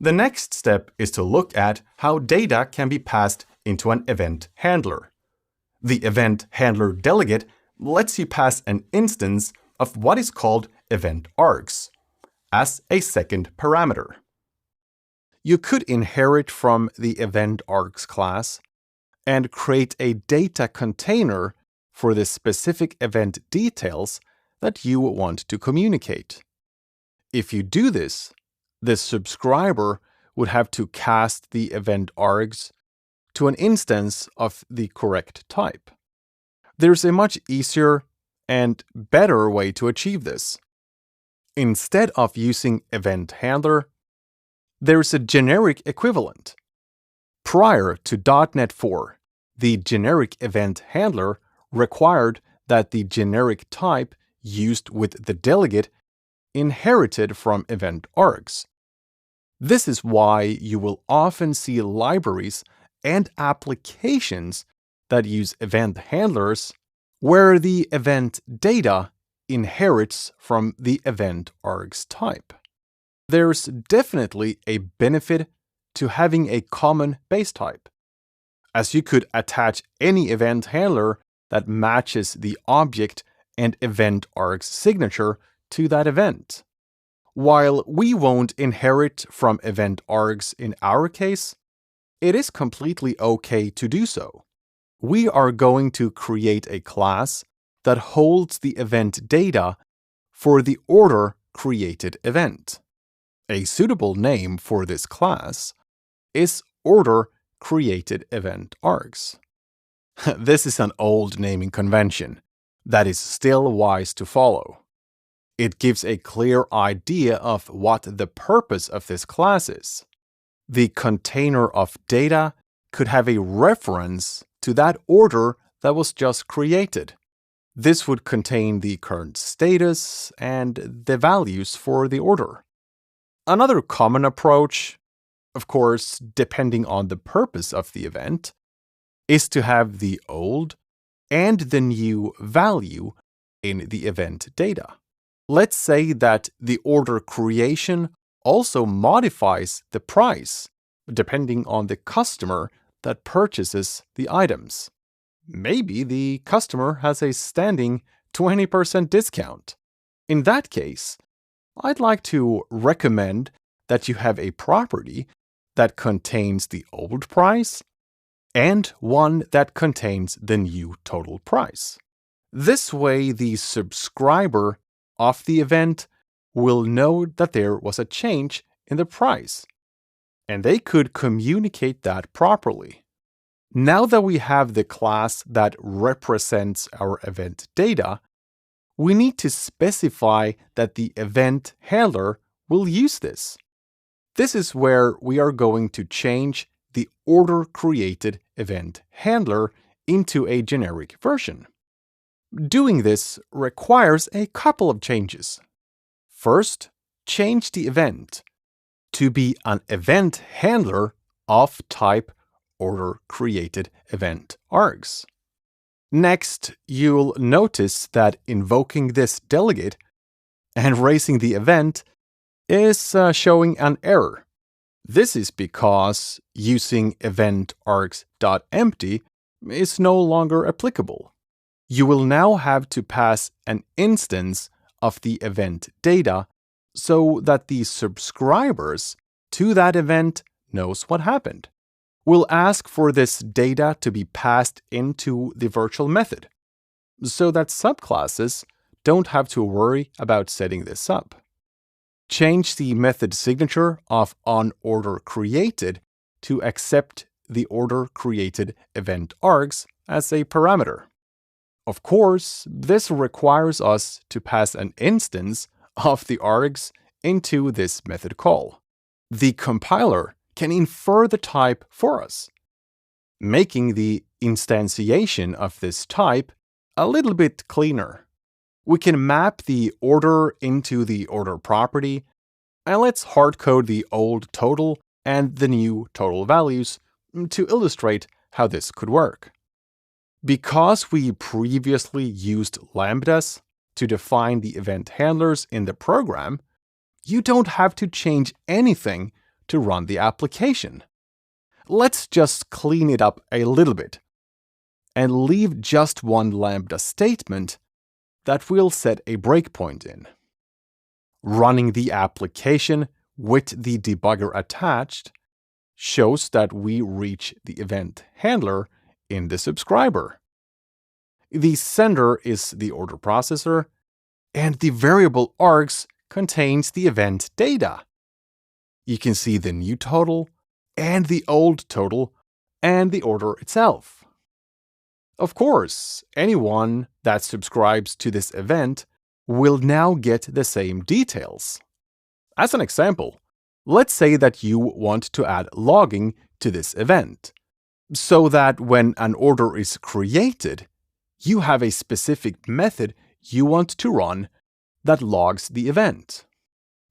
The next step is to look at how data can be passed into an event handler. The event handler delegate lets you pass an instance of what is called event args as a second parameter. You could inherit from the event args class and create a data container for the specific event details that you want to communicate. If you do this, the subscriber would have to cast the event args to an instance of the correct type. There's a much easier and better way to achieve this. Instead of using event handler, there's a generic equivalent. Prior to .NET 4, the generic event handler required that the generic type used with the delegate inherited from event args. This is why you will often see libraries and applications that use event handlers where the event data inherits from the event args type. There's definitely a benefit to having a common base type, as you could attach any event handler that matches the object and event args signature to that event. While we won't inherit from event args in our case, it is completely okay to do so. We are going to create a class that holds the event data for the order created event. A suitable name for this class is order created event args. This is an old naming convention that is still wise to follow. It gives a clear idea of what the purpose of this class is. The container of data could have a reference to that order that was just created. This would contain the current status and the values for the order. Another common approach, of course, depending on the purpose of the event, is to have the old and the new value in the event data. Let's say that the order creation also modifies the price depending on the customer that purchases the items. Maybe the customer has a standing 20% discount. In that case, I'd like to recommend that you have a property that contains the old price and one that contains the new total price. This way, the subscriber of the event will know that there was a change in the price, and they could communicate that properly. Now that we have the class that represents our event data, we need to specify that the event handler will use this. This is where we are going to change the order created event handler into a generic version. Doing this requires a couple of changes. First, change the event to be an event handler of type order created event args. Next, you'll notice that invoking this delegate and raising the event is showing an error. This is because using event args.empty is no longer applicable. You will now have to pass an instance of the event data so that the subscribers to that event knows what happened. We'll ask for this data to be passed into the virtual method so that subclasses don't have to worry about setting this up. Change the method signature of onOrderCreated to accept the order created event args as a parameter. Of course, this requires us to pass an instance of the args into this method call. The compiler can infer the type for us, making the instantiation of this type a little bit cleaner. We can map the order into the order property, and let's hardcode the old total and the new total values to illustrate how this could work. Because we previously used lambdas to define the event handlers in the program, you don't have to change anything to run the application. Let's just clean it up a little bit and leave just one Lambda statement that we'll set a breakpoint in. Running the application with the debugger attached shows that we reach the event handler in the subscriber. The sender is the order processor, and the variable args contains the event data. You can see the new total and the old total and the order itself. Of course, anyone that subscribes to this event will now get the same details. As an example, let's say that you want to add logging to this event, so that when an order is created, you have a specific method you want to run that logs the event.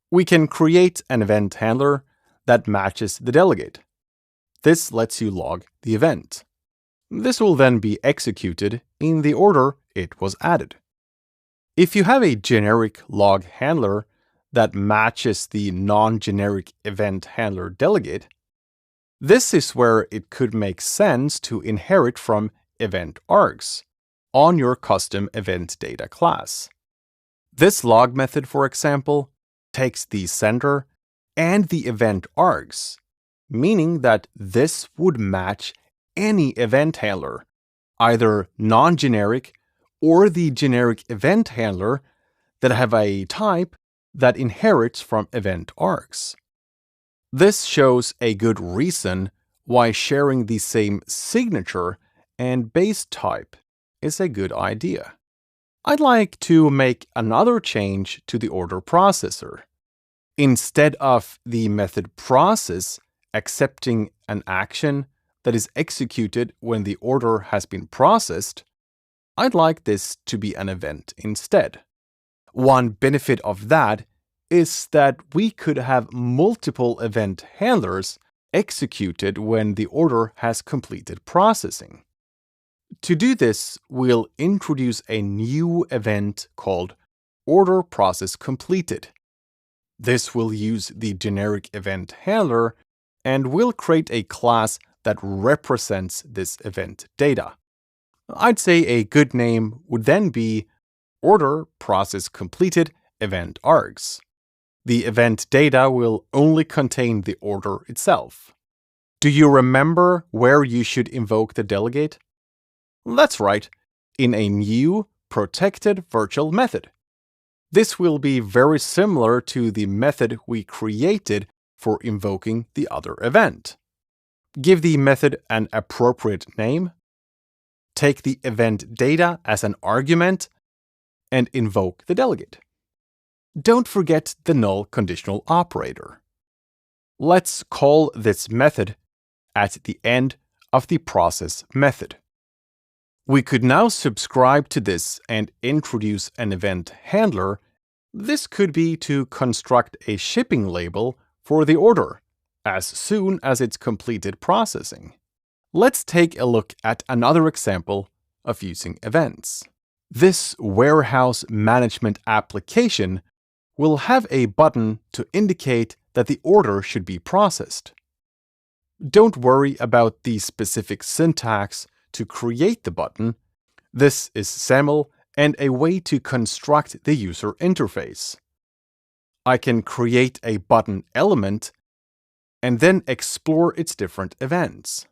We can create an event handler that matches the delegate. This lets you log the event. This will then be executed in the order it was added. If you have a generic log handler that matches the non-generic event handler delegate, this is where it could make sense to inherit from event args on your custom event data class. This log method, for example, takes the sender and the event args, meaning that this would match any event handler, either non-generic or the generic event handler that have a type that inherits from event args. This shows a good reason why sharing the same signature and base type is a good idea. I'd like to make another change to the order processor. Instead of the method process accepting an action that is executed when the order has been processed, I'd like this to be an event instead. One benefit of that is that we could have multiple event handlers executed when the order has completed processing. To do this, we'll introduce a new event called Order Process Completed. This will use the generic event handler and will create a class that represents this event data. I'd say a good name would then be Order Process Completed Event Args. The event data will only contain the order itself. Do you remember where you should invoke the delegate? That's right, in a new protected virtual method. This will be very similar to the method we created for invoking the other event. Give the method an appropriate name, take the event data as an argument, and invoke the delegate. Don't forget the null conditional operator. Let's call this method at the end of the process method. We could now subscribe to this and introduce an event handler. This could be to construct a shipping label for the order as soon as it's completed processing. Let's take a look at another example of using events. This warehouse management application will have a button to indicate that the order should be processed. Don't worry about the specific syntax to create the button. This is SAML and a way to construct the user interface. I can create a button element and then explore its different events.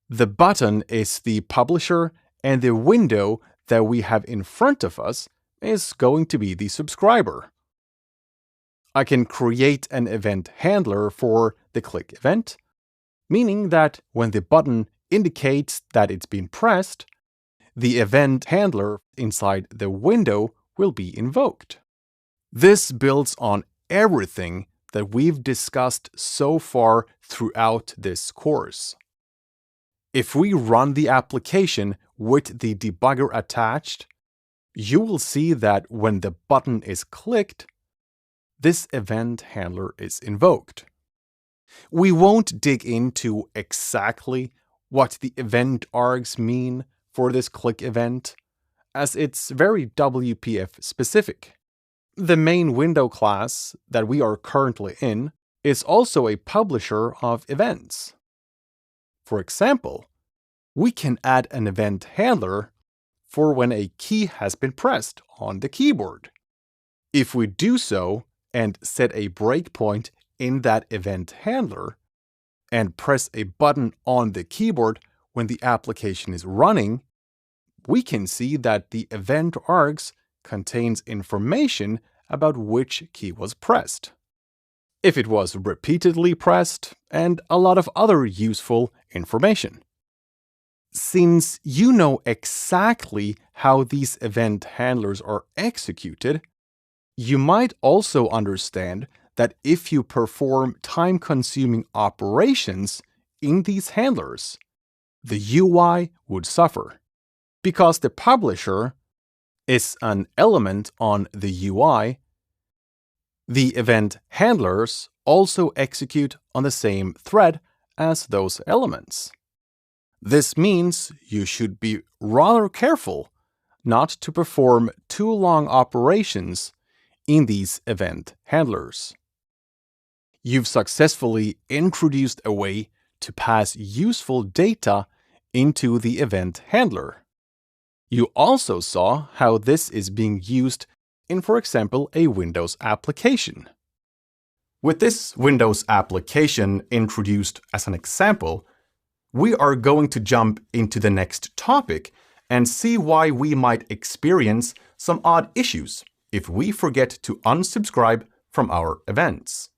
The button is the publisher, and the window that we have in front of us is going to be the subscriber. I can create an event handler for the click event, meaning that when the button indicates that it's been pressed, the event handler inside the window will be invoked. This builds on everything that we've discussed so far throughout this course. If we run the application with the debugger attached, you will see that when the button is clicked, this event handler is invoked. We won't dig into exactly what the event args mean for this click event, as it's very WPF specific. The main window class that we are currently in is also a publisher of events. For example, we can add an event handler for when a key has been pressed on the keyboard. If we do so and set a breakpoint in that event handler and press a button on the keyboard when the application is running, we can see that the event args contains information about which key was pressed, if it was repeatedly pressed, and a lot of other useful information. Since you know exactly how these event handlers are executed, you might also understand that if you perform time-consuming operations in these handlers, the UI would suffer. Because the publisher is an element on the UI, the event handlers also execute on the same thread as those elements. This means you should be rather careful not to perform too long operations in these event handlers. You've successfully introduced a way to pass useful data into the event handler. You also saw how this is being used in, for example, a Windows application. With this Windows application introduced as an example, we are going to jump into the next topic and see why we might experience some odd issues if we forget to unsubscribe from our events.